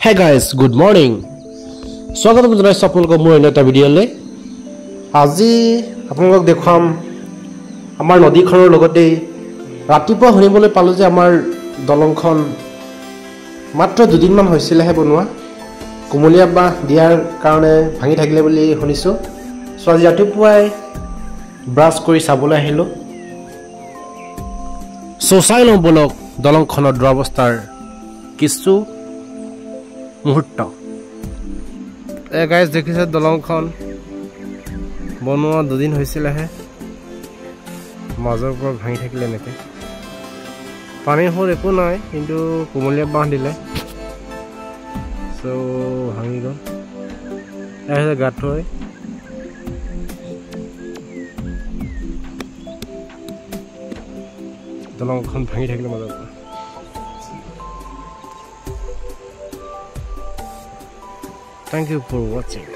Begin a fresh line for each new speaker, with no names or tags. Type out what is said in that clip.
Hey guys, good morning. স্বাগতম জনাইছো আপোনালোকক মোৰ অন্য এটা ভিডিঅ'লৈ। আজি আপোনালোকক দেখুৱাম আমাৰ নদীখনৰ লগতে ৰাতিপুৱা শুনিবলৈ পালোঁ যে আমাৰ দলংখন মাত্ৰ দুদিনমান হৈছিলেহে বনোৱা, কুমলীয়া বাঁহ দিয়াৰ কাৰণে ভাঙি থাকিলে বুলি শুনিছোঁ। চ' আজি ৰাতিপুৱাই ব্ৰাছ কৰি চাবলৈ আহিলোঁ। চ' চাই লওঁ বলক দলংখনৰ দুৰৱস্থাৰ কিছু মুহূৰ্ত। গাইজ দেখিছে দলংখন বনোৱা দুদিন হৈছিলেহে, মাজৰ পৰা ভাঙি থাকিলে এনেকৈ। পানীৰ সোঁত একো নাই, কিন্তু কুমলীয়া বাঁহ দিলে, চ' ভাঙি গ'ল। এয়া গাঁত থৈ দলংখন ভাঙি থাকিলে মাজৰ পৰা। Thank you for watching.